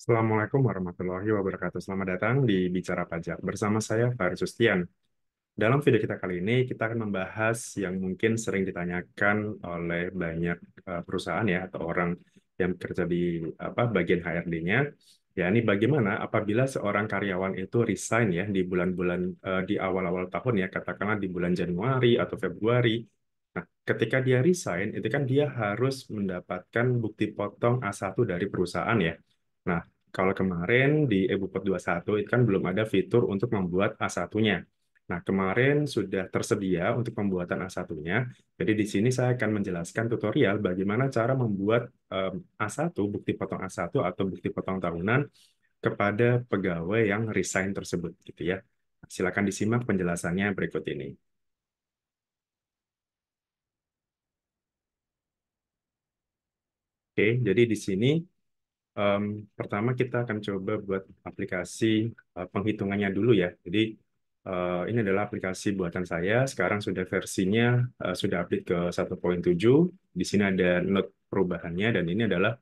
Assalamualaikum warahmatullahi wabarakatuh. Selamat datang di Bicara Pajak. Bersama saya, Faris Sustian. Dalam video kita kali ini, kita akan membahas yang mungkin sering ditanyakan oleh banyak perusahaan ya, atau orang yang bekerja di bagian HRD-nya. Ya, ini bagaimana apabila seorang karyawan itu resign ya di bulan-bulan di awal-awal tahun ya, katakanlah di bulan Januari atau Februari. Nah, ketika dia resign, itu kan dia harus mendapatkan bukti potong A1 dari perusahaan ya. Nah, kalau kemarin di eBupot 21 itu kan belum ada fitur untuk membuat A1-nya. Nah, kemarin sudah tersedia untuk pembuatan A1-nya. Jadi di sini saya akan menjelaskan tutorial bagaimana cara membuat A1, bukti potong A1 atau bukti potong tahunan kepada pegawai yang resign tersebut gitu ya. Silakan disimak penjelasannya berikut ini. Oke, jadi di sini Em, pertama kita akan coba buat aplikasi penghitungannya dulu ya. Jadi ini adalah aplikasi buatan saya. Sekarang sudah versinya sudah update ke 1.7. Di sini ada note perubahannya dan ini adalah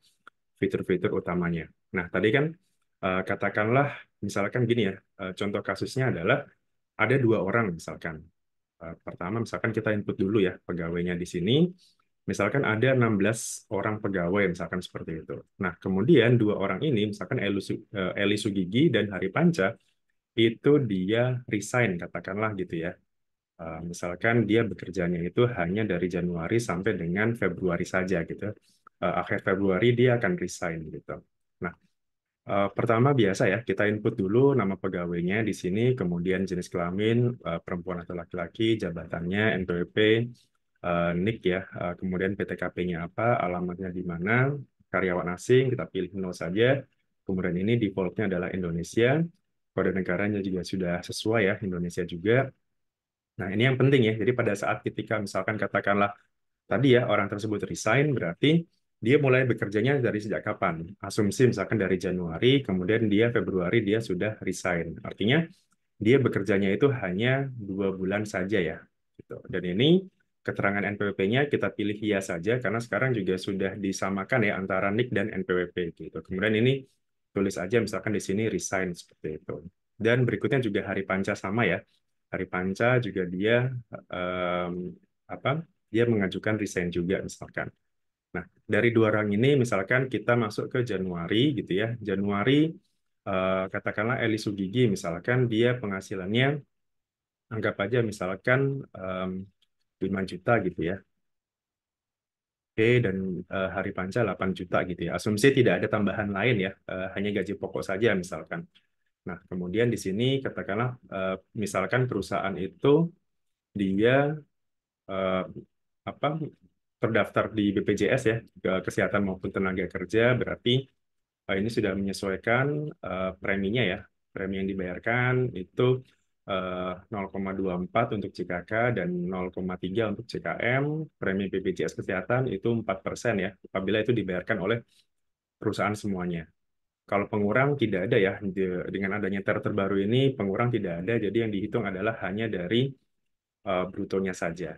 fitur-fitur utamanya. Nah, tadi kan katakanlah misalkan gini ya, contoh kasusnya adalah ada dua orang misalkan. Pertama misalkan kita input dulu ya pegawainya di sini. Misalkan ada 16 orang pegawai, misalkan seperti itu. Nah, kemudian dua orang ini, misalkan Eli Sugigi dan Hari Panca, itu dia resign, katakanlah gitu ya. Misalkan dia bekerjanya itu hanya dari Januari sampai dengan Februari saja gitu. Akhir Februari dia akan resign gitu. Nah, pertama biasa ya, kita input dulu nama pegawainya di sini, kemudian jenis kelamin, perempuan atau laki-laki, jabatannya, NPWP, NIK ya, kemudian PTKP-nya apa, alamatnya di mana, karyawan asing, kita pilih nol saja, kemudian ini default-nya adalah Indonesia, kode negaranya juga sudah sesuai ya, Indonesia juga. Nah, ini yang penting ya, jadi pada saat ketika misalkan katakanlah tadi ya orang tersebut resign, berarti dia mulai bekerjanya dari sejak kapan? Asumsi misalkan dari Januari, kemudian dia Februari dia sudah resign. Artinya dia bekerjanya itu hanya 2 bulan saja ya. Gitu. Dan ini keterangan NPWP-nya kita pilih ya saja karena sekarang juga sudah disamakan ya antara NIK dan NPWP gitu. Kemudian ini tulis aja misalkan di sini resign seperti itu. Dan berikutnya juga hari panca sama ya. Hari panca juga dia em, apa? Dia mengajukan resign juga misalkan. Nah, dari dua orang ini misalkan kita masuk ke Januari gitu ya. Januari katakanlah Eli Sugigi misalkan dia penghasilannya anggap aja misalkan 5 juta gitu ya. Oke, dan hari panca 8 juta gitu ya. Asumsi tidak ada tambahan lain ya, hanya gaji pokok saja misalkan. Nah, kemudian di sini katakanlah misalkan perusahaan itu dia eh, apa terdaftar di BPJS ya, kesehatan maupun tenaga kerja, berarti ini sudah menyesuaikan preminya ya. Premi yang dibayarkan itu 0,24 untuk CKK dan 0,3 untuk CKM. Premi BPJS Kesehatan itu 4% ya, apabila itu dibayarkan oleh perusahaan semuanya. Kalau pengurang tidak ada ya, dengan adanya terbaru ini pengurang tidak ada, jadi yang dihitung adalah hanya dari brutonya saja.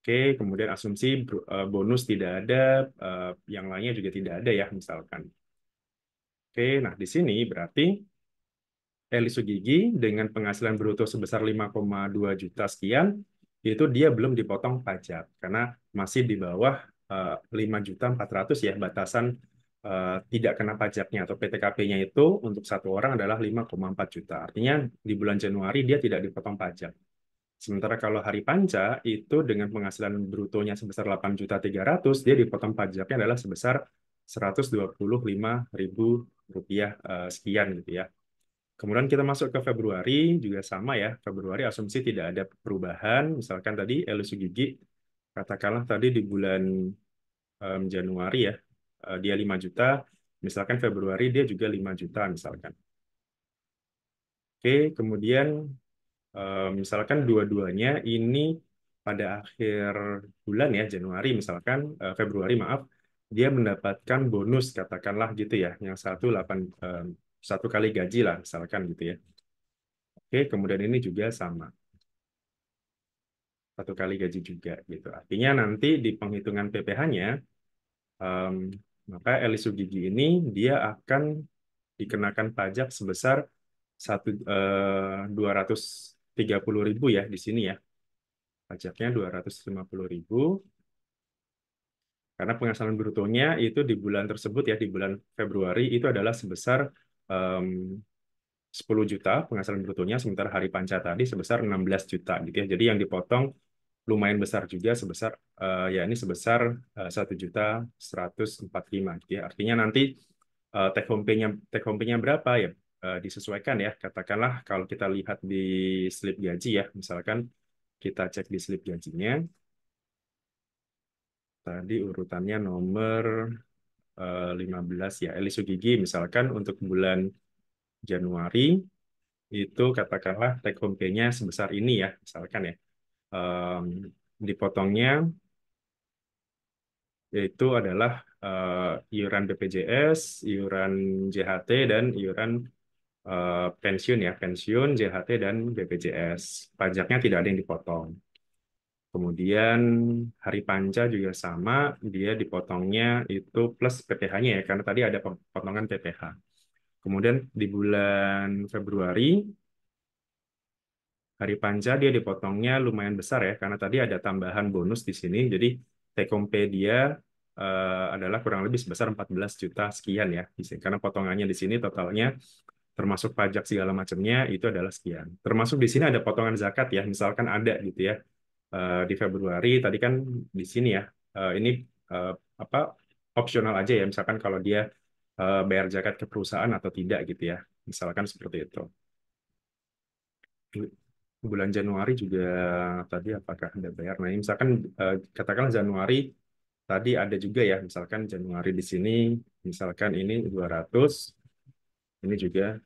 Oke, kemudian asumsi bonus tidak ada, yang lainnya juga tidak ada ya, misalkan. Oke, nah di sini berarti Eli Sugigi dengan penghasilan bruto sebesar 5,2 juta sekian, itu dia belum dipotong pajak karena masih di bawah 5.400.000 ya batasan tidak kena pajaknya atau PTKP-nya itu untuk satu orang adalah 5,4 juta. Artinya di bulan Januari dia tidak dipotong pajak. Sementara kalau hari panca itu dengan penghasilan brutonya sebesar 8.300.000, dia dipotong pajaknya adalah sebesar 125.000 rupiah sekian gitu ya. Kemudian kita masuk ke Februari, juga sama ya. Februari asumsi tidak ada perubahan. Misalkan tadi Elu Sugigi, katakanlah tadi di bulan Januari ya, dia 5 juta. Misalkan Februari dia juga 5 juta misalkan. Oke, kemudian misalkan dua-duanya ini pada akhir bulan ya, Januari misalkan, Februari maaf, dia mendapatkan bonus katakanlah gitu ya, yang satu kali gaji lah misalkan gitu ya. Oke, kemudian ini juga sama. Satu kali gaji juga gitu. Artinya nanti di penghitungan PPh-nya, maka Eli Sugigi ini dia akan dikenakan pajak sebesar 230.000 ya di sini ya. Pajaknya 250.000 karena penghasilan brutonya itu di bulan tersebut ya di bulan Februari itu adalah sebesar em, 10 juta penghasilan brutonya, sementara hari panca tadi sebesar 16 juta gitu ya. Jadi yang dipotong lumayan besar juga sebesar ya ini sebesar 1.145 gitu ya. Artinya nanti take home pay-nya berapa ya disesuaikan ya. Katakanlah kalau kita lihat di slip gaji ya, misalkan kita cek di slip gajinya, tadi urutannya nomor 15 ya. Eli Sugigi misalkan untuk bulan Januari itu katakanlah take home pay-nya sebesar ini ya, misalkan ya. Em, Dipotongnya yaitu adalah iuran BPJS, iuran JHT, dan iuran pensiun ya, pensiun, JHT, dan BPJS. Pajaknya tidak ada yang dipotong. Kemudian hari panca juga sama, dia dipotongnya itu plus PPh-nya ya, karena tadi ada potongan PPh. Kemudian di bulan Februari, hari panca dia dipotongnya lumayan besar ya, karena tadi ada tambahan bonus di sini. Jadi take home pay dia adalah kurang lebih sebesar 14 juta sekian ya. Karena potongannya di sini totalnya termasuk pajak segala macamnya itu adalah sekian. Termasuk di sini ada potongan zakat ya, misalkan ada gitu ya. Di Februari tadi kan di sini ya, ini eh, apa opsional aja ya, misalkan kalau dia bayar zakat ke perusahaan atau tidak gitu ya. Misalkan seperti itu. Bulan Januari juga tadi apakah ada bayar? Nah, ini misalkan katakanlah Januari tadi ada juga ya, misalkan Januari di sini, misalkan ini 200, ini juga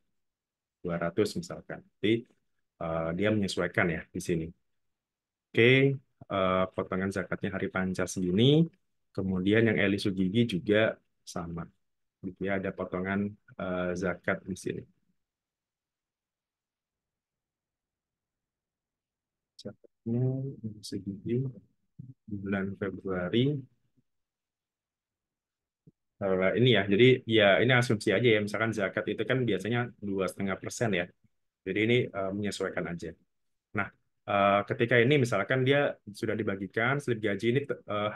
200 misalkan. Jadi dia menyesuaikan ya di sini. Oke, potongan zakatnya hari panca segini, kemudian yang Eli Sugigi juga sama. Gitu ya, ada potongan zakat di sini. Zakatnya Eli Sugigi di bulan Februari. Ini ya, jadi ya ini asumsi aja ya. Misalkan zakat itu kan biasanya 2,5% ya. Jadi ini menyesuaikan aja. Nah, ketika ini misalkan dia sudah dibagikan, slip gaji ini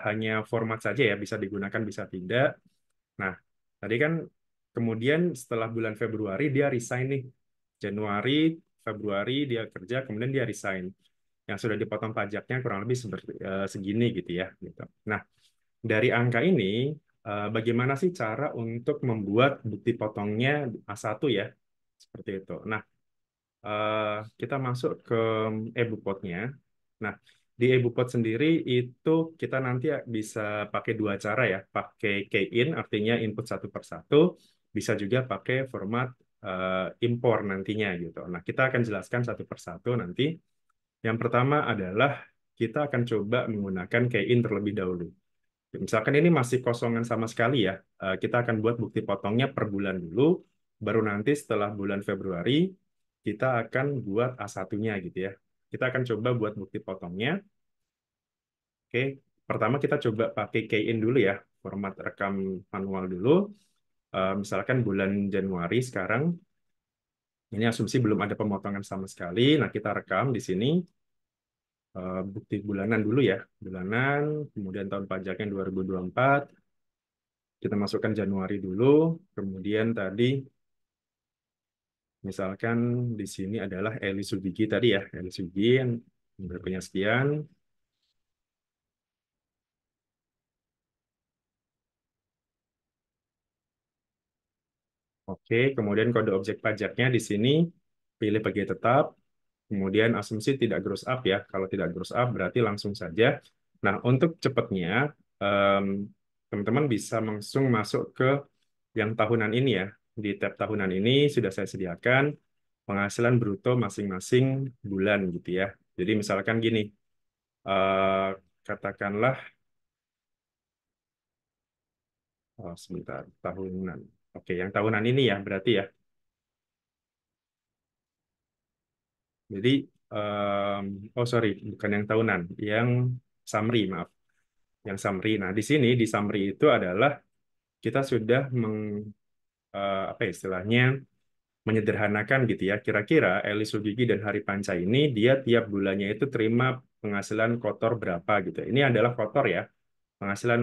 hanya format saja ya, bisa digunakan, bisa tidak. Nah, tadi kan kemudian setelah bulan Februari dia resign nih. Januari, Februari dia kerja, kemudian dia resign. Yang sudah dipotong pajaknya kurang lebih seperti segini gitu ya. Gitu. Nah, dari angka ini, bagaimana sih cara untuk membuat bukti potongnya A1 ya? Seperti itu. Nah, kita masuk ke e-bukpotnya. Nah, di e-bukpot sendiri itu kita nanti bisa pakai dua cara ya. Pakai key-in, artinya input satu per satu. Bisa juga pakai format impor nantinya gitu. Nah, kita akan jelaskan satu per satu nanti. Yang pertama adalah kita akan coba menggunakan key-in terlebih dahulu. Misalkan ini masih kosongan sama sekali ya, kita akan buat bukti potongnya per bulan dulu, baru nanti setelah bulan Februari, kita akan buat A1-nya gitu ya. Kita akan coba buat bukti potongnya. Oke, pertama kita coba pakai key-in dulu ya, format rekam manual dulu. Misalkan bulan Januari sekarang, ini asumsi belum ada pemotongan sama sekali. Nah, kita rekam di sini bukti bulanan dulu ya. Bulanan, kemudian tahun pajaknya 2024. Kita masukkan Januari dulu, kemudian tadi misalkan di sini adalah Eli Sugigi tadi ya, Eli Sugigi yang berpunya sekian. Oke, kemudian kode objek pajaknya di sini pilih pegawai tetap, kemudian asumsi tidak gross up ya. Kalau tidak gross up berarti langsung saja. Nah, untuk cepatnya em, teman-teman bisa langsung masuk ke yang tahunan ini ya. Di tab tahunan ini sudah saya sediakan penghasilan bruto masing-masing bulan gitu ya. Jadi misalkan gini, eh, katakanlah sebentar tahunan. Oke, yang tahunan ini ya berarti ya. Jadi oh sorry, bukan yang tahunan, yang summary maaf, yang summary. Nah di sini di summary itu adalah kita sudah apa ya istilahnya menyederhanakan gitu ya. Kira-kira Eli Sugigi dan Hari Panca ini dia tiap bulannya itu terima penghasilan kotor berapa gitu. Ini adalah kotor ya, penghasilan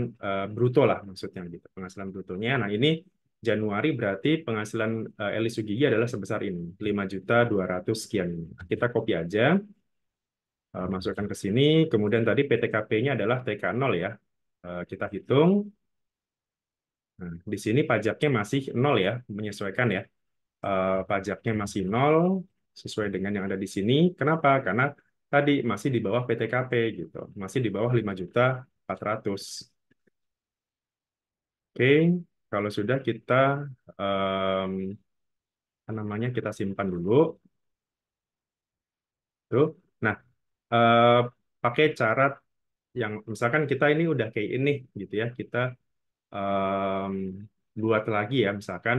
bruto lah maksudnya gitu. Penghasilan brutonya. Nah, ini Januari berarti penghasilan Eli Sugigi adalah sebesar ini, 5.200.000 sekian ini. Kita copy aja, masukkan ke sini. Kemudian tadi PTKP-nya adalah TK0 ya. Kita hitung. Nah, di sini pajaknya masih nol ya, menyesuaikan ya. Pajaknya masih nol sesuai dengan yang ada di sini. Kenapa? Karena tadi masih di bawah PTKP gitu, masih di bawah 5.400.000. Oke, kalau sudah kita em, apa namanya kita simpan dulu, tuh. Nah, eh, pakai cara yang misalkan kita ini udah kayak ini gitu ya, kita em, buat lagi ya, misalkan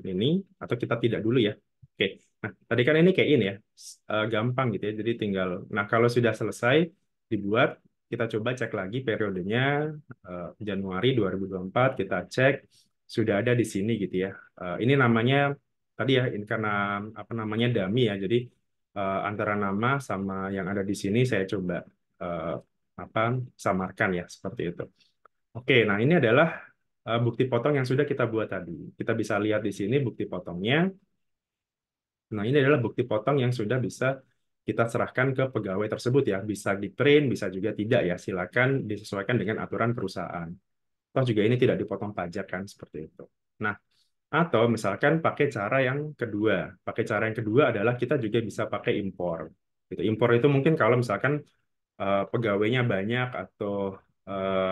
ini atau kita tidak dulu ya. Oke. Nah, tadi kan ini kayak ini ya. Gampang gitu ya. Jadi tinggal nah kalau sudah selesai dibuat, kita coba cek lagi periodenya Januari 2024 kita cek sudah ada di sini gitu ya. Ini namanya tadi ya ini karena apa namanya dummy ya. Jadi antara nama sama yang ada di sini saya coba eh, apa samarkan ya seperti itu. Oke, nah ini adalah bukti potong yang sudah kita buat tadi. Kita bisa lihat di sini bukti potongnya. Nah, ini adalah bukti potong yang sudah bisa kita serahkan ke pegawai tersebut ya. Bisa di print, bisa juga tidak ya. Silakan disesuaikan dengan aturan perusahaan. Toh juga ini tidak dipotong pajak kan seperti itu. Nah, atau misalkan pakai cara yang kedua. Pakai cara yang kedua adalah kita juga bisa pakai impor. Gitu. Impor itu mungkin kalau misalkan pegawainya banyak atau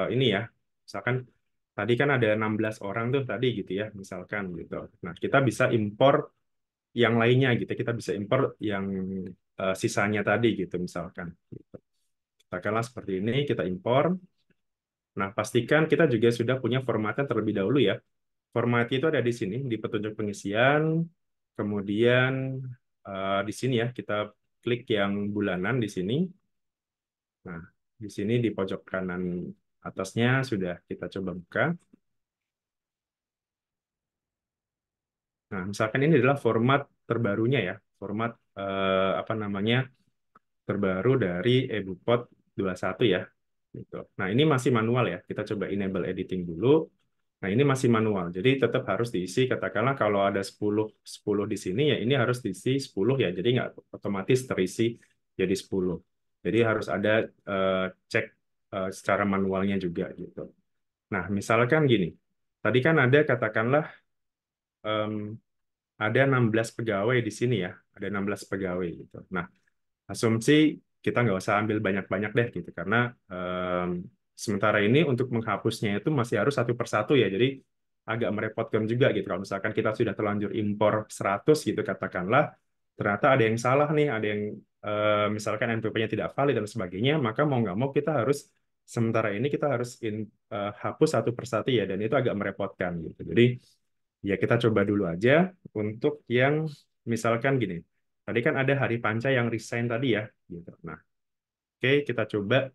ini ya, misalkan tadi kan ada 16 orang tuh tadi gitu ya, misalkan gitu. Nah, kita bisa impor yang lainnya gitu. Kita bisa impor yang sisanya tadi gitu misalkan. Gitu. Katakanlah seperti ini, kita impor. Nah, pastikan kita juga sudah punya formatnya terlebih dahulu ya. Format itu ada di sini, di petunjuk pengisian. Kemudian di sini ya, kita klik yang bulanan di sini. Nah, di sini di pojok kanan atasnya sudah kita coba buka. Nah, misalkan ini adalah format terbarunya ya, format apa namanya terbaru dari EBUPOD 21 ya. Gitu. Nah, ini masih manual ya. Kita coba enable editing dulu. Nah, ini masih manual. Jadi tetap harus diisi, katakanlah kalau ada 10 di sini ya ini harus diisi 10 ya. Jadi nggak otomatis terisi jadi 10. Jadi harus ada cek secara manualnya juga gitu. Nah, misalkan gini. Tadi kan ada katakanlah em, ada 16 pegawai di sini ya. Ada 16 pegawai gitu. Nah, asumsi kita nggak usah ambil banyak-banyak deh gitu karena em, sementara ini untuk menghapusnya itu masih harus satu persatu ya jadi agak merepotkan juga gitu kalau misalkan kita sudah terlanjur impor 100 gitu katakanlah ternyata ada yang salah nih ada yang misalkan NPP-nya tidak valid dan sebagainya maka mau nggak mau kita harus sementara ini kita harus hapus satu persatu ya dan itu agak merepotkan gitu jadi ya kita coba dulu aja untuk yang misalkan gini. Tadi kan ada Hari Panca yang resign tadi ya, gitu. Nah, oke kita coba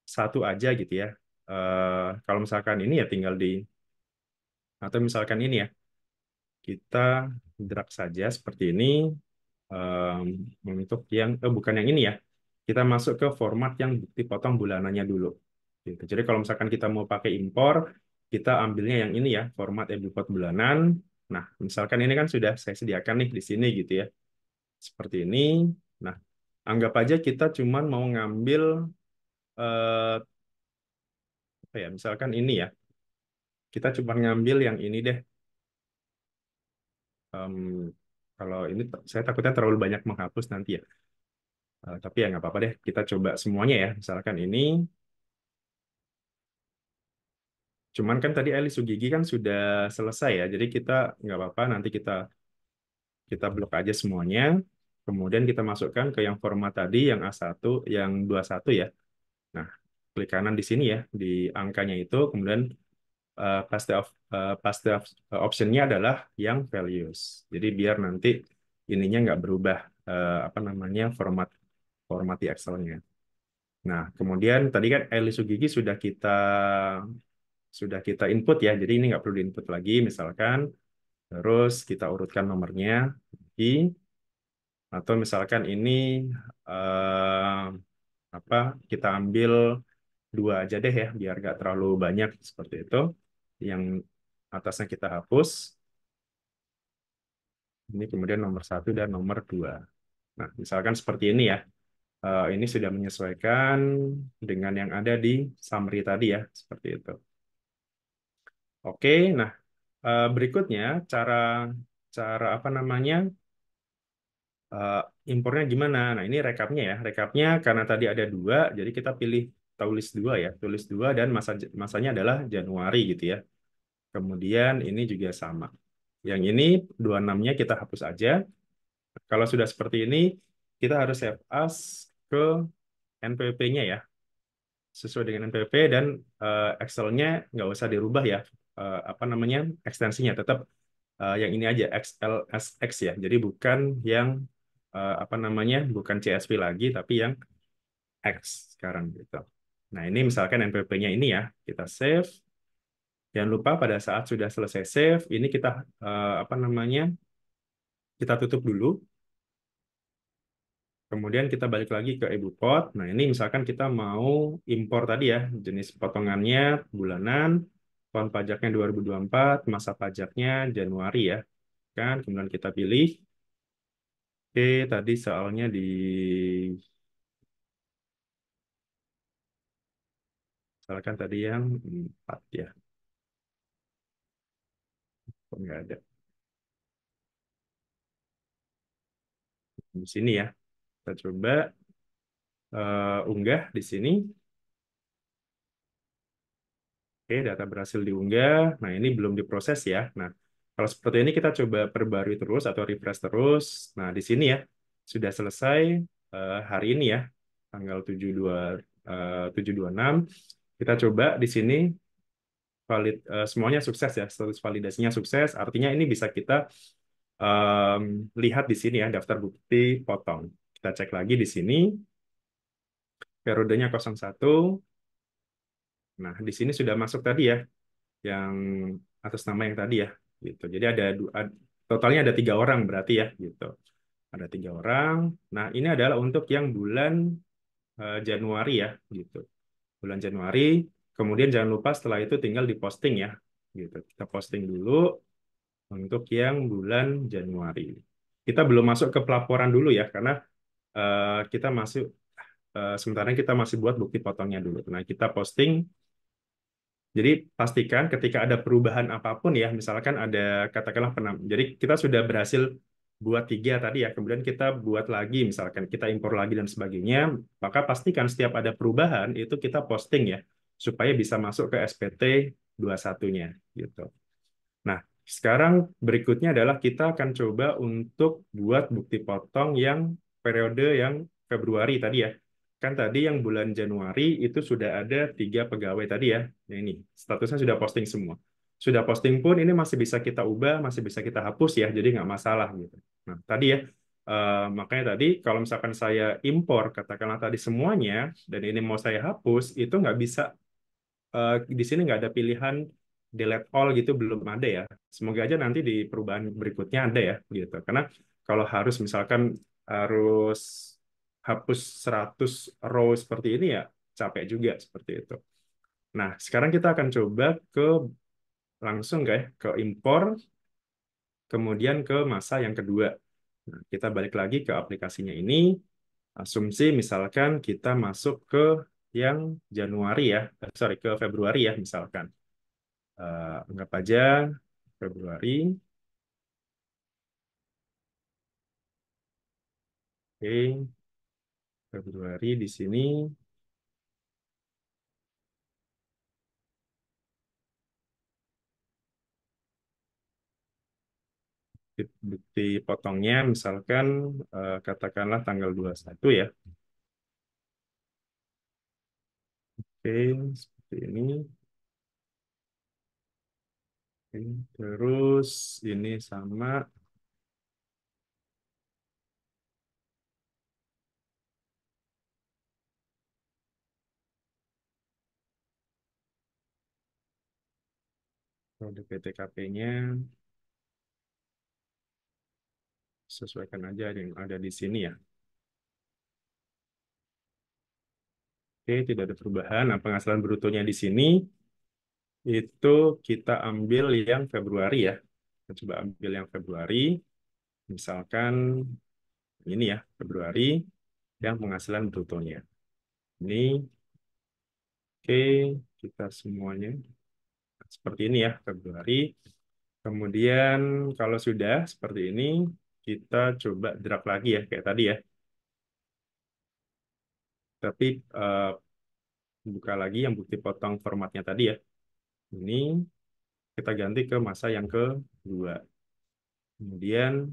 satu aja gitu ya. Kalau misalkan ini ya tinggal di atau misalkan ini ya kita drag saja seperti ini untuk yang bukan yang ini ya. Kita masuk ke format yang bukti potong bulanannya dulu. Gitu. Jadi kalau misalkan kita mau pakai impor, kita ambilnya yang ini ya, format e-bupot bulanan. Nah, misalkan ini kan sudah saya sediakan nih di sini gitu ya. Seperti ini. Nah, anggap aja kita cuman mau ngambil apa ya, misalkan ini ya. Kita cuma ngambil yang ini deh. Em, kalau ini saya takutnya terlalu banyak menghapus nanti ya. Tapi ya nggak apa-apa deh. Kita coba semuanya ya. Misalkan ini. Cuman kan tadi Eli Sugigi kan sudah selesai ya. Jadi kita nggak apa-apa. Nanti kita blok aja semuanya. Kemudian kita masukkan ke yang format tadi, yang A1, yang 21 ya. Nah, klik kanan di sini ya, di angkanya itu. Kemudian optionnya adalah yang values. Jadi biar nanti ininya nggak berubah apa namanya format di Excel-nya. Nah, kemudian tadi kan Eli Sugigi sudah kita input ya, jadi ini nggak perlu diinput lagi, misalkan, terus kita urutkan nomornya, lagi, atau misalkan ini eh, apa kita ambil dua aja deh ya, biar nggak terlalu banyak seperti itu. Yang atasnya kita hapus, ini kemudian nomor satu dan nomor dua. Nah, misalkan seperti ini ya. Ini sudah menyesuaikan dengan yang ada di summary tadi ya, seperti itu. Oke, nah berikutnya cara cara apa namanya eh, impornya gimana? Nah ini rekapnya ya, rekapnya karena tadi ada dua, jadi kita pilih tulis dua ya, tulis dua dan masanya adalah Januari gitu ya. Kemudian ini juga sama. Yang ini 26-nya kita hapus aja. Kalau sudah seperti ini, kita harus save as ke NPWP-nya ya, sesuai dengan NPWP dan Excel-nya nggak usah dirubah ya, apa namanya ekstensinya tetap yang ini aja XLSX ya. Jadi bukan yang apa namanya bukan CSV lagi tapi yang X sekarang gitu. Nah ini misalkan NPWP-nya ini ya kita save. Jangan lupa pada saat sudah selesai save ini kita apa namanya kita tutup dulu. Kemudian kita balik lagi ke EduPot. Nah, ini misalkan kita mau impor tadi ya, jenis potongannya bulanan, tahun pajaknya 2024, masa pajaknya Januari ya. Kan, kemudian kita pilih. Oke, tadi soalnya di misalkan tadi yang 4 ya. Kok nggak ada. Di sini ya. Kita coba unggah di sini. Oke, data berhasil diunggah. Nah, ini belum diproses ya. Nah, kalau seperti ini kita coba perbarui terus atau refresh terus. Nah, di sini ya, sudah selesai hari ini ya, tanggal 7/2/7/26. Kita coba di sini semuanya sukses ya, status validasinya sukses. Artinya ini bisa kita lihat di sini ya, daftar bukti potong. Kita cek lagi di sini, periodenya 01. Nah, di sini sudah masuk tadi ya, yang atas nama yang tadi ya gitu. Jadi totalnya ada 3 orang berarti ya gitu. Ada 3 orang. Nah ini adalah untuk yang bulan Januari ya gitu. Bulan Januari. Kemudian jangan lupa setelah itu tinggal diposting ya gitu. Kita posting dulu untuk yang bulan Januari. Kita belum masuk ke pelaporan dulu ya karena kita masuk sementara kita masih buat bukti potongnya dulu. Nah kita posting. Jadi pastikan ketika ada perubahan apapun ya, misalkan ada katakanlah jadi kita sudah berhasil buat 3 tadi ya, kemudian kita buat lagi, misalkan kita impor lagi dan sebagainya, maka pastikan setiap ada perubahan itu kita posting ya, supaya bisa masuk ke SPT 21-nya gitu. Nah, sekarang berikutnya adalah kita akan coba untuk buat bukti potong yang periode yang Februari tadi ya. Kan tadi yang bulan Januari itu sudah ada 3 pegawai tadi ya. Nah, ini statusnya sudah posting semua. Sudah posting pun ini masih bisa kita ubah, masih bisa kita hapus ya, jadi nggak masalah gitu. Nah, tadi ya, makanya tadi kalau misalkan saya impor, katakanlah tadi semuanya, dan ini mau saya hapus, itu nggak bisa di sini nggak ada pilihan delete all gitu belum ada ya. Semoga aja nanti di perubahan berikutnya ada ya gitu. Karena kalau harus misalkan harus hapus 100 row seperti ini ya capek juga seperti itu. Nah, sekarang kita akan coba langsung ya ke impor kemudian ke masa yang kedua. Nah, kita balik lagi ke aplikasinya ini. Asumsi misalkan kita masuk ke yang Januari ya, sorry ke Februari ya misalkan. Anggap aja Februari. Oke, Februari di sini bukti potongnya misalkan katakanlah tanggal 21 ya. Oke, seperti ini. Oke, terus ini sama Kode PTKP-nya sesuaikan aja yang ada di sini ya. Oke, tidak ada perubahan. Nah, penghasilan brutonya di sini itu kita ambil yang Februari ya. Kita coba ambil yang Februari. Misalkan ini ya, Februari yang penghasilan brutonya. Ini, oke, kita semuanya seperti ini ya, Februari. Kemudian kalau sudah seperti ini, kita coba drag lagi ya, kayak tadi ya. Tapi buka lagi yang bukti potong formatnya tadi ya. Ini kita ganti ke masa yang kedua. Kemudian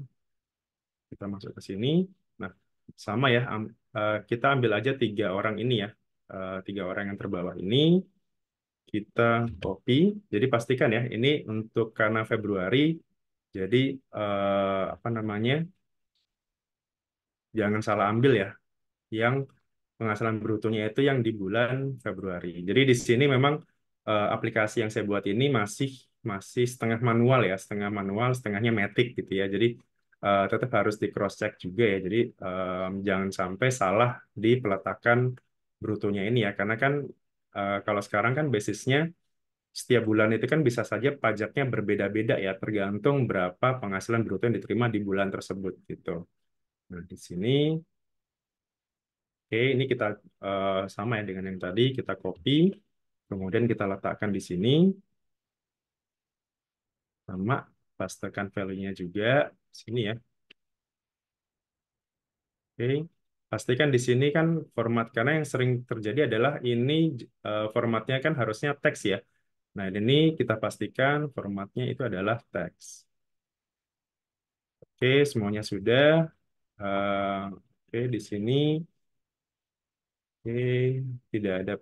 kita masuk ke sini. Nah, sama ya, kita ambil aja tiga orang ini ya. Tiga orang yang terbawah ini, kita copy. Jadi pastikan ya, ini untuk karena Februari, jadi apa namanya, jangan salah ambil ya. Yang penghasilan brutonya itu yang di bulan Februari. Jadi di sini memang aplikasi yang saya buat ini masih masih setengah manual ya, setengah manual, setengahnya matic gitu ya. Jadi tetap harus di cross check juga ya. Jadi jangan sampai salah di peletakan brutonya ini ya, karena kan kalau sekarang kan basisnya setiap bulan itu kan bisa saja pajaknya berbeda-beda ya, tergantung berapa penghasilan bruto yang diterima di bulan tersebut gitu. Nah, di sini oke, ini kita sama ya dengan yang tadi, kita copy, kemudian kita letakkan di sini, sama, pastekan value-nya juga, sini ya. Oke, pastikan di sini kan format, karena yang sering terjadi adalah ini formatnya kan harusnya teks ya. Nah, ini kita pastikan formatnya itu adalah teks. Oke, semuanya sudah. Oke, di sini, oke, tidak ada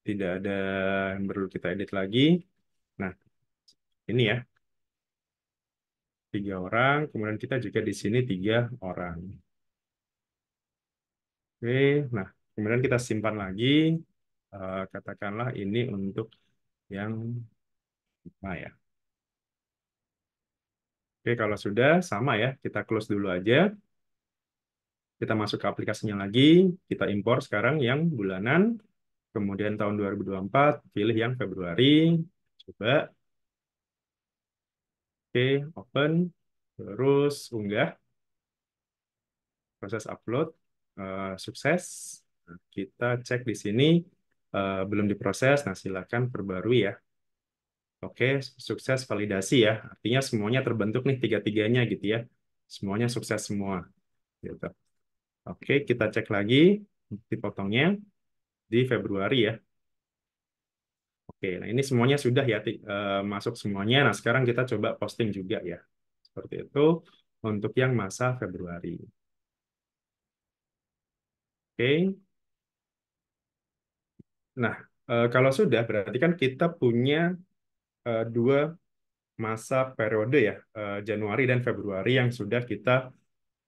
tidak ada yang perlu kita edit lagi. Nah, ini ya. Tiga orang, kemudian kita juga di sini tiga orang. Oke, nah kemudian kita simpan lagi, katakanlah ini untuk yang lima ya. Oke, kalau sudah sama ya, kita close dulu aja. Kita masuk ke aplikasinya lagi, kita impor sekarang yang bulanan, kemudian tahun 2024, pilih yang Februari, coba, oke, open, terus unggah, proses upload, sukses. Nah, kita cek di sini belum diproses, nah silakan perbarui ya. Oke, sukses validasi ya. Artinya semuanya terbentuk nih tiga-tiganya gitu ya. Semuanya sukses semua gitu. Oke, kita cek lagi dipotongnya di Februari ya. Oke, nah ini semuanya sudah ya masuk semuanya. Nah, sekarang kita coba posting juga ya. Seperti itu untuk yang masa Februari. Oke. Nah, kalau sudah berarti kan kita punya dua masa periode ya, Januari dan Februari yang sudah kita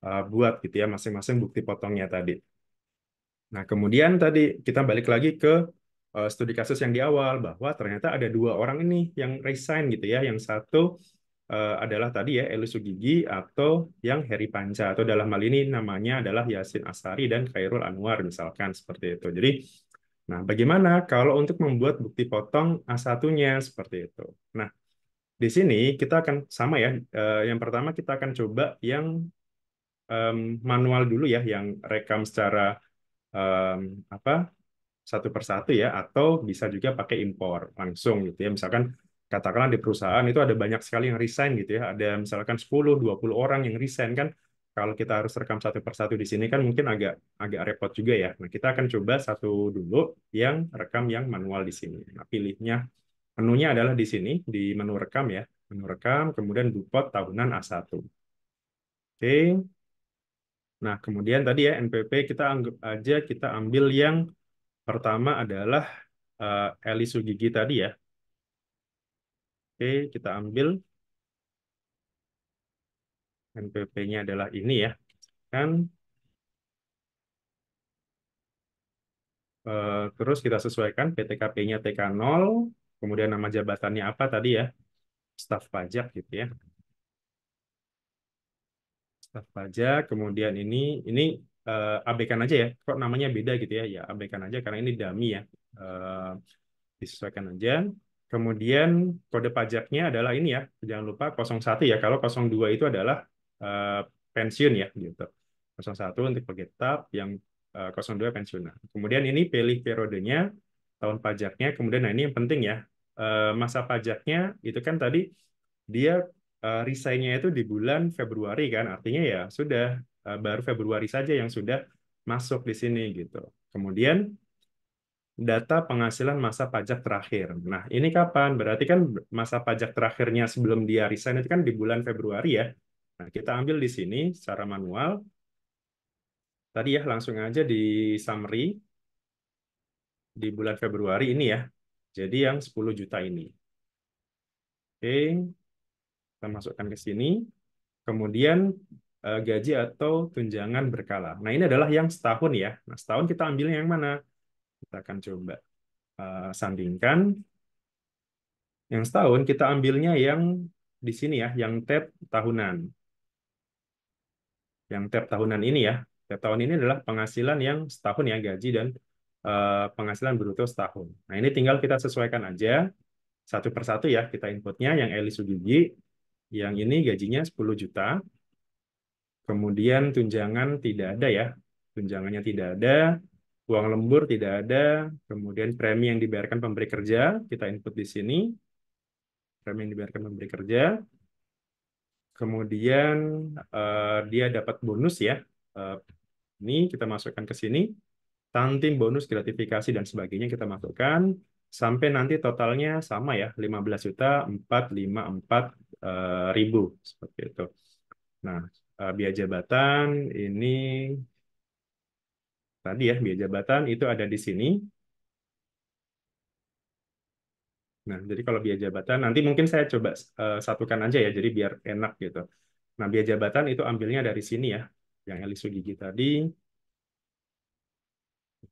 buat gitu ya, masing-masing bukti potongnya tadi. Nah, kemudian tadi kita balik lagi ke studi kasus yang di awal, bahwa ternyata ada dua orang ini yang resign gitu ya. Yang satu adalah tadi ya, Eli Sugigi, atau yang Heri Panca, atau dalam hal ini namanya adalah Yasin Astari dan Khairul Anwar misalkan, seperti itu. Jadi, nah bagaimana kalau untuk membuat bukti potong A1-nya seperti itu. Nah, di sini kita akan sama ya. Yang pertama kita akan coba yang manual dulu ya, yang rekam secara em, apa, satu persatu ya, atau bisa juga pakai impor langsung gitu ya. Misalkan katakanlah di perusahaan itu ada banyak sekali yang resign gitu ya. Ada misalkan 10-20 orang yang resign kan. Kalau kita harus rekam satu persatu di sini kan mungkin agak agak repot juga ya. Nah, kita akan coba satu dulu yang rekam yang manual di sini. Nah, pilihnya menunya adalah di sini di menu rekam ya. Menu rekam, kemudian Dupot tahunan A1. Oke. Nah, kemudian tadi ya NPP kita anggap aja kita ambil yang pertama adalah Eli Sugigi tadi ya. Oke, kita ambil NPP-nya adalah ini ya. Kan terus kita sesuaikan PTKP-nya TK0, kemudian nama jabatannya apa tadi ya. staf pajak gitu ya. Staf pajak, kemudian ini abaikan aja ya. Kok namanya beda gitu ya? Ya abaikan aja karena ini dummy ya. Eh, Disesuaikan aja. Kemudian kode pajaknya adalah ini ya. Jangan lupa 01 ya. Kalau 02 itu adalah eh, pensiun ya gitu. 01 untuk pegawai tetap, yang 02 pensiun. Nah, kemudian ini pilih periodenya, tahun pajaknya. Kemudian nah ini yang penting ya. Masa pajaknya itu kan tadi dia resign-nya itu di bulan Februari kan. Artinya ya sudah baru Februari saja yang sudah masuk di sini gitu. Kemudian data penghasilan masa pajak terakhir. Nah, ini kapan? Berarti kan masa pajak terakhirnya sebelum dia resign itu kan di bulan Februari ya. Nah, kita ambil di sini secara manual. Tadi ya langsung aja di summary di bulan Februari ini ya. Jadi yang 10 juta ini. Oke, kita masukkan ke sini. Kemudian gaji atau tunjangan berkala. Nah, ini adalah yang setahun ya. Nah, setahun kita ambilnya yang mana? Kita akan coba sandingkan. Yang setahun kita ambilnya yang di sini ya, yang tab tahunan. Yang tab tahunan ini ya. Tab tahun ini adalah penghasilan yang setahun ya, gaji dan penghasilan bruto setahun. Nah, ini tinggal kita sesuaikan aja satu persatu ya, kita inputnya yang Eli Sugigi, yang ini gajinya 10 juta. Kemudian tunjangan tidak ada ya. Tunjangannya tidak ada, uang lembur tidak ada, kemudian premi yang dibayarkan pemberi kerja, kita input di sini, premi yang dibayarkan pemberi kerja. Kemudian dia dapat bonus ya. Eh, ini kita masukkan ke sini. Tantim, bonus, gratifikasi dan sebagainya kita masukkan sampai nanti totalnya sama ya, 15.454 ribu seperti itu. Nah, biaya jabatan ini tadi ya, biaya jabatan itu ada di sini. Nah, jadi kalau biaya jabatan nanti mungkin saya coba satukan aja ya, jadi biar enak gitu. Nah, biaya jabatan itu ambilnya dari sini ya, yang Elisu Gigi tadi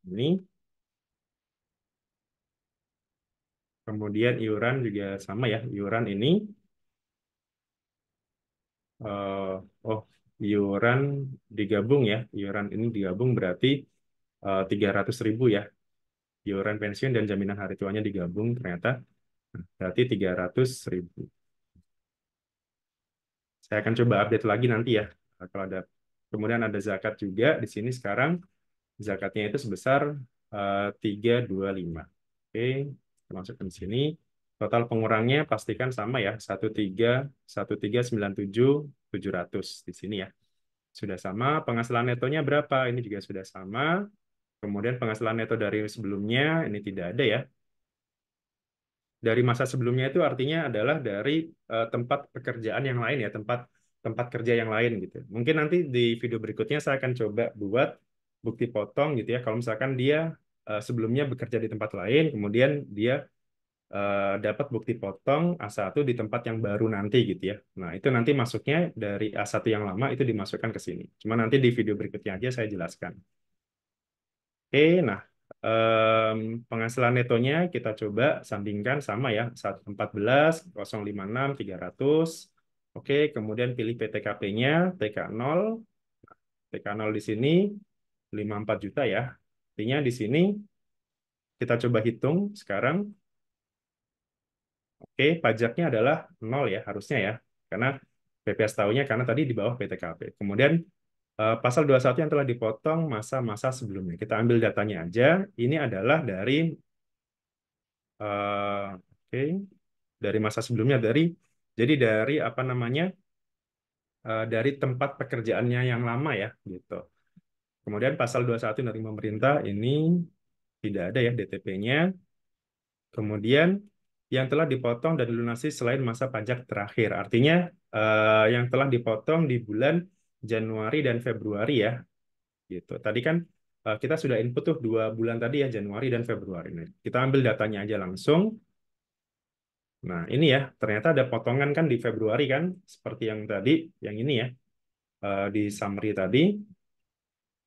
ini. Kemudian iuran juga sama ya, iuran ini. Oh, iuran digabung ya, iuran ini digabung berarti 300.000 ya. Iuran pensiun dan jaminan hari tuanya digabung ternyata berarti 300.000. Saya akan coba update lagi nanti ya. Kalau ada, kemudian ada zakat juga di sini sekarang. Zakatnya itu sebesar 325. Oke, kita masukkan di sini. Total pengurangnya pastikan sama ya, 1397.700 di sini ya. Sudah sama. Penghasilan netonya berapa? Ini juga sudah sama. Kemudian penghasilan neto dari sebelumnya ini tidak ada ya. Dari masa sebelumnya itu artinya adalah dari tempat pekerjaan yang lain ya, tempat tempat kerja yang lain gitu. Mungkin nanti di video berikutnya saya akan coba buat bukti potong gitu ya. Kalau misalkan dia sebelumnya bekerja di tempat lain, kemudian dia dapat bukti potong A1 di tempat yang baru nanti gitu ya. Nah, itu nanti masuknya dari A1 yang lama itu dimasukkan ke sini. Cuma nanti di video berikutnya aja saya jelaskan. Oke, nah penghasilan netonya kita coba sandingkan sama ya 114, 056, 300. Oke, kemudian pilih PTKP-nya TK0. TK0 di sini 54 juta ya. Artinya di sini kita coba hitung sekarang. Oke, pajaknya adalah 0 ya harusnya ya. Karena PPS tahunnya karena tadi di bawah PTKP. Kemudian pasal 21 yang telah dipotong masa-masa sebelumnya. Kita ambil datanya aja. Ini adalah dari oke, dari masa sebelumnya jadi dari apa namanya? Dari tempat pekerjaannya yang lama ya gitu. Kemudian pasal 21 dari pemerintah ini tidak ada ya DTP-nya. Kemudian yang telah dipotong dan dilunasi selain masa pajak terakhir. Artinya yang telah dipotong di bulan Januari dan Februari ya gitu. Tadi kan kita sudah input tuh 2 bulan tadi ya, Januari dan Februari. Nah, kita ambil datanya aja langsung. Nah, ini ya, ternyata ada potongan kan di Februari kan, seperti yang tadi, yang ini ya, di summary tadi.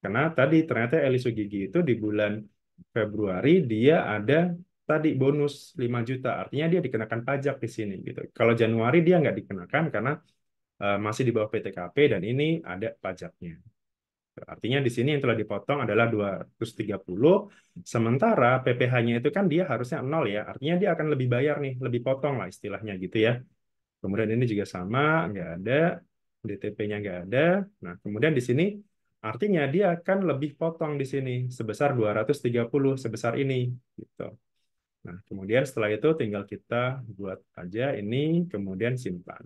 Karena tadi ternyata Eli Sugigi itu di bulan Februari dia ada tadi bonus 5 juta, artinya dia dikenakan pajak di sini gitu. Kalau Januari dia nggak dikenakan karena masih di bawah PTKP dan ini ada pajaknya. Artinya di sini yang telah dipotong adalah 230, sementara PPh-nya itu kan dia harusnya nol ya, artinya dia akan lebih bayar nih, lebih potong lah istilahnya gitu ya. Kemudian ini juga sama, nggak ada, DTP-nya nggak ada. Nah, kemudian di sini artinya dia akan lebih potong di sini sebesar 230 sebesar ini gitu. Nah, kemudian setelah itu tinggal kita buat aja ini, kemudian simpan.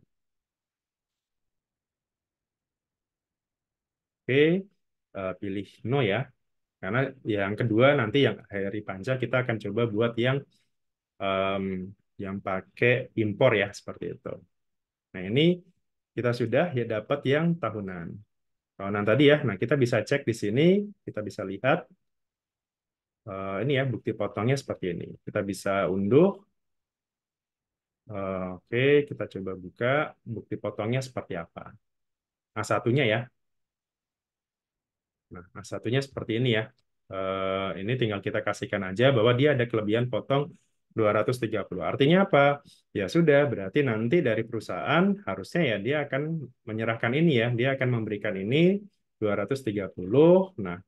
Oke, pilih no ya. Karena yang kedua nanti yang Heri Panca kita akan coba buat em, yang pakai impor ya seperti itu. Nah, ini kita sudah ya dapat yang tahunan. Tahunan tadi ya. Nah, kita bisa cek di sini, kita bisa lihat ini ya bukti potongnya seperti ini. Kita bisa unduh. Oke, kita coba buka bukti potongnya seperti apa. A1-nya ya. Nah, A1-nya seperti ini ya. Ini tinggal kita kasihkan aja bahwa dia ada kelebihan potong 230. Artinya apa? Ya sudah, berarti nanti dari perusahaan harusnya ya dia akan menyerahkan ini ya. Dia akan memberikan ini 230. Nah,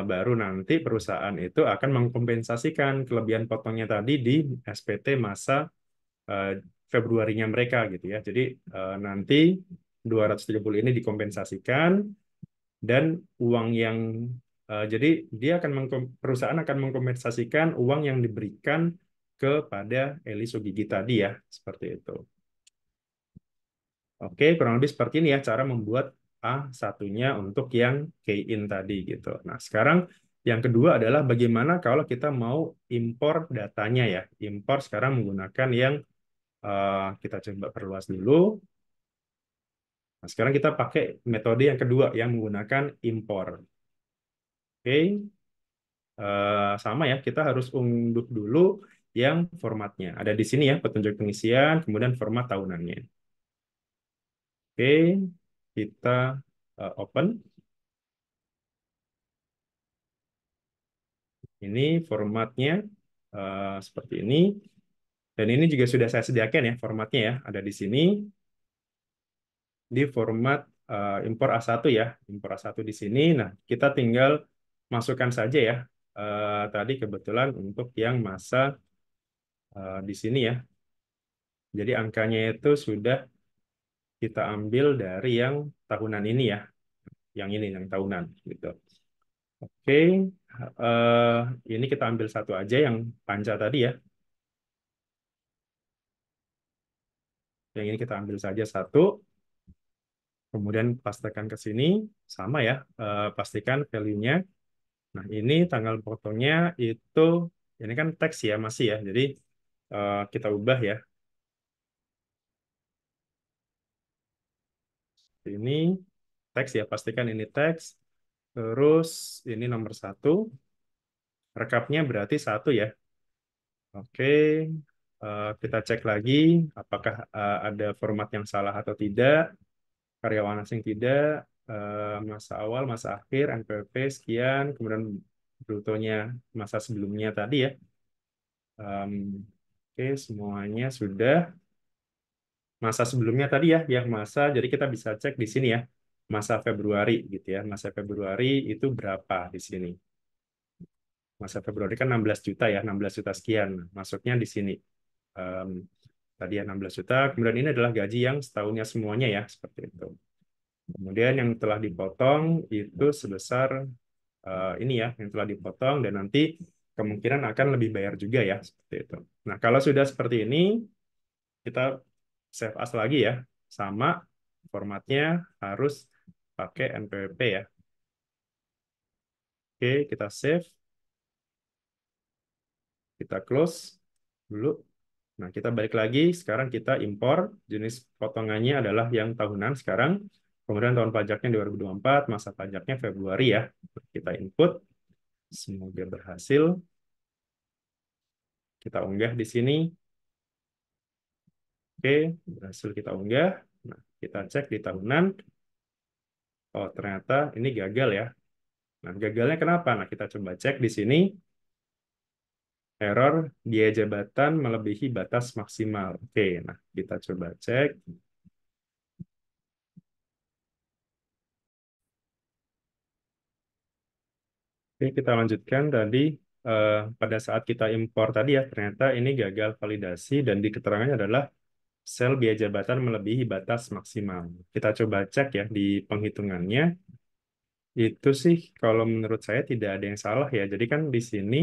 baru nanti perusahaan itu akan mengkompensasikan kelebihan potongnya tadi di SPT masa eh, Februarinya mereka gitu ya. Jadi nanti 230 ini dikompensasikan dan uang yang jadi dia akan perusahaan akan mengkompensasikan uang yang diberikan kepada Eli Sugigi tadi ya, seperti itu. Oke, kurang lebih seperti ini ya cara membuat A1-nya untuk yang key-in tadi gitu. Nah, sekarang yang kedua adalah bagaimana kalau kita mau impor datanya ya. Impor sekarang menggunakan yang kita coba perluas dulu. Nah, sekarang kita pakai metode yang kedua yang menggunakan impor. Oke, sama ya, kita harus unduh dulu yang formatnya. Ada di sini ya, petunjuk pengisian, kemudian format tahunannya. Oke, kita open. Ini formatnya seperti ini. Dan ini juga sudah saya sediakan ya formatnya ya. Ada di sini di format impor A1 ya. Impor A1 di sini. Nah, kita tinggal masukkan saja ya. Tadi kebetulan untuk yang masa di sini ya. Jadi angkanya itu sudah kita ambil dari yang tahunan ini ya, yang ini yang tahunan gitu. Oke, eh, ini kita ambil satu aja yang panca tadi ya. Yang ini kita ambil saja satu, kemudian pastikan ke sini sama ya, pastikan value-nya. Nah ini tanggal potongnya itu, ini kan teks ya masih ya, jadi kita ubah ya. Ini teks ya, pastikan ini teks. Terus ini nomor satu, rekapnya berarti satu ya. Oke, kita cek lagi apakah ada format yang salah atau tidak, karyawan asing tidak, masa awal, masa akhir, NPWP sekian, kemudian brutonya masa sebelumnya tadi ya. Oke, semuanya sudah. Masa sebelumnya tadi ya, yang masa, jadi kita bisa cek di sini ya, masa Februari gitu ya. Masa Februari itu berapa di sini? Masa Februari kan 16 juta ya, 16 juta sekian. Masuknya di sini. Em, Tadi ya 16 juta, kemudian ini adalah gaji yang setahunnya semuanya ya, seperti itu. Kemudian yang telah dipotong itu sebesar ini ya, yang telah dipotong dan nanti kemungkinan akan lebih bayar juga ya, seperti itu. Nah, kalau sudah seperti ini, kita save as lagi ya, sama formatnya harus pakai NPWP ya. Oke, kita save, kita close dulu. Nah, kita balik lagi. Sekarang kita impor. Jenis potongannya adalah yang tahunan sekarang. Kemudian tahun pajaknya 2024, masa pajaknya Februari ya. Kita input. Semoga berhasil. Kita unggah di sini. Oke, berhasil kita unggah. Nah, kita cek di tahunan. Oh, ternyata ini gagal ya. Nah, gagalnya kenapa? Nah, kita coba cek di sini. Error biaya jabatan melebihi batas maksimal. Oke, nah kita coba cek. Oke, kita lanjutkan tadi pada saat kita impor tadi ya, ternyata ini gagal validasi dan di keterangannya adalah sel biaya jabatan melebihi batas maksimal. Kita coba cek ya di penghitungannya. Itu sih kalau menurut saya tidak ada yang salah ya. Jadi kan di sini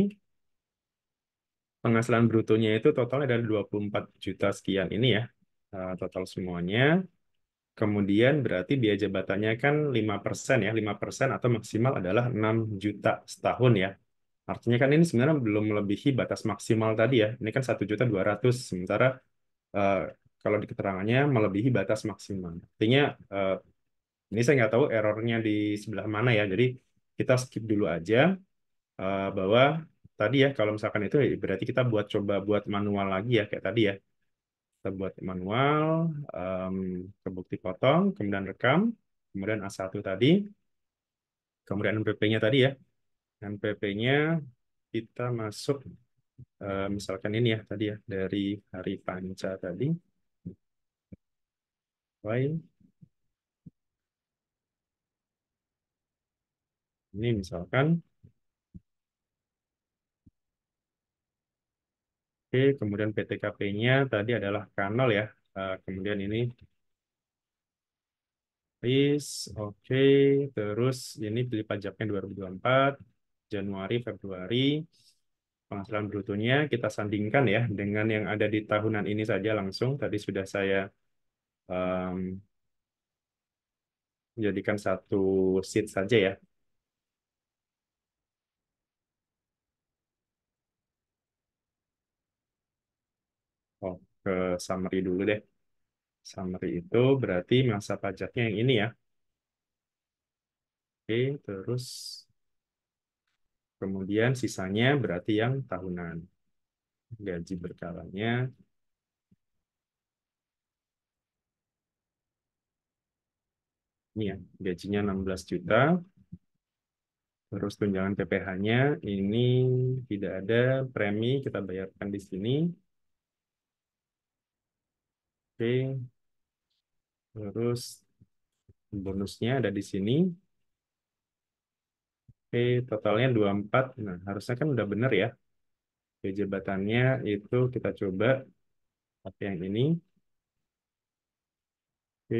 penghasilan brutonya itu totalnya ada 24 juta sekian ini ya. Total semuanya. Kemudian berarti biaya jabatannya kan 5% ya. 5% atau maksimal adalah 6 juta setahun ya. Artinya kan ini sebenarnya belum melebihi batas maksimal tadi ya. Ini kan 1.200.000. Sementara eh, kalau di keterangannya melebihi batas maksimal. Artinya eh, ini saya nggak tahu errornya di sebelah mana ya. Jadi kita skip dulu aja bahwa tadi ya kalau misalkan itu ya berarti kita coba buat manual lagi ya kayak tadi ya. Kita buat manual, em, ke bukti potong, kemudian rekam, kemudian A1 tadi, kemudian NPP-nya tadi ya. NPP-nya kita masuk misalkan ini ya tadi ya dari hari panca tadi. Y ini misalkan. Oke, kemudian PTKP-nya tadi adalah kanal ya. Kemudian ini RIS, oke. Terus ini beli pajaknya 2024, Januari, Februari. Penghasilan brutonya kita sandingkan ya dengan yang ada di tahunan ini saja langsung. Tadi sudah saya em, jadikan satu sheet saja ya. Oh, ke summary dulu deh. Summary itu berarti masa pajaknya yang ini ya. Oke, terus kemudian sisanya berarti yang tahunan. Gaji berkalanya ini ya, gajinya 16 juta. Terus tunjangan PPh-nya ini tidak ada, premi kita bayarkan di sini. Oke, terus bonusnya ada di sini. Oke, totalnya 24. Nah, harusnya kan udah benar ya. Oke, jabatannya itu kita coba pakai yang ini. Oke,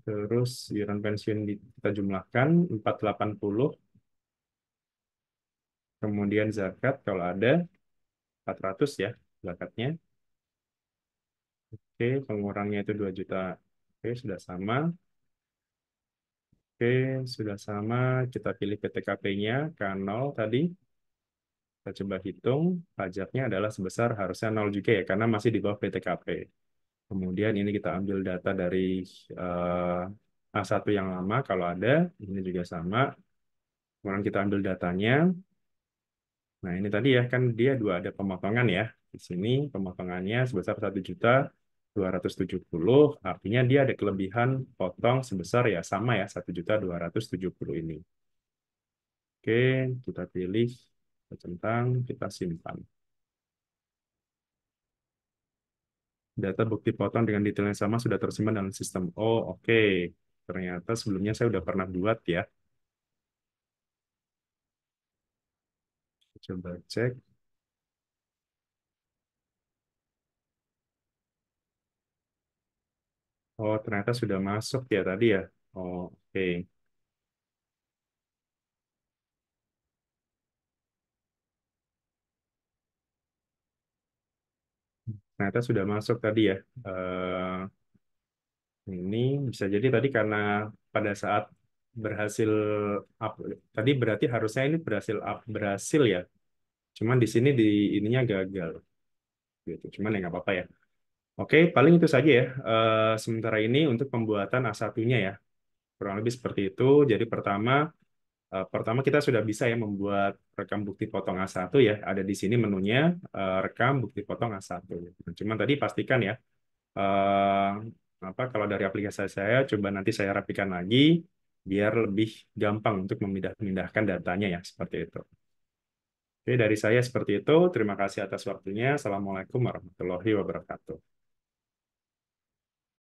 terus iuran pensiun kita jumlahkan 480. Kemudian zakat kalau ada 400 ya zakatnya. Oke, pengurangnya itu 2 juta. Oke, sudah sama. Oke, sudah sama. Kita pilih PTKP-nya, K0 tadi. Kita coba hitung. Pajaknya adalah sebesar harusnya 0 juga ya, karena masih di bawah PTKP. Kemudian ini kita ambil data dari A1 yang lama, kalau ada. Ini juga sama. Kemudian kita ambil datanya. Nah, ini tadi ya, kan dia dua ada pemotongan ya. Di sini pemotongannya sebesar 1.270.000, artinya dia ada kelebihan potong sebesar ya sama ya 1.270.000 ini. Oke, kita pilih, kita centang, kita simpan. Data bukti potong dengan detail yang sama sudah tersimpan dalam sistem. Oh, oke. Ternyata sebelumnya saya udah pernah buat ya. Coba cek. Oh, ternyata sudah masuk ya tadi ya. Oh, oke. Ternyata sudah masuk tadi ya. Ini bisa jadi tadi karena pada saat berhasil up, tadi berarti harusnya ini berhasil ya. Cuman di sini di ininya gagal gitu. Cuman ya nggak apa-apa ya. Oke, paling itu saja ya. Sementara ini untuk pembuatan A1-nya ya. Kurang lebih seperti itu. Jadi pertama kita sudah bisa ya membuat rekam bukti potong A1 ya. Ada di sini menunya rekam bukti potong A1. Cuman tadi pastikan ya eh, apa kalau dari aplikasi saya coba nanti saya rapikan lagi biar lebih gampang untuk memindahkan datanya ya seperti itu. Oke, dari saya seperti itu. Terima kasih atas waktunya. Assalamualaikum warahmatullahi wabarakatuh.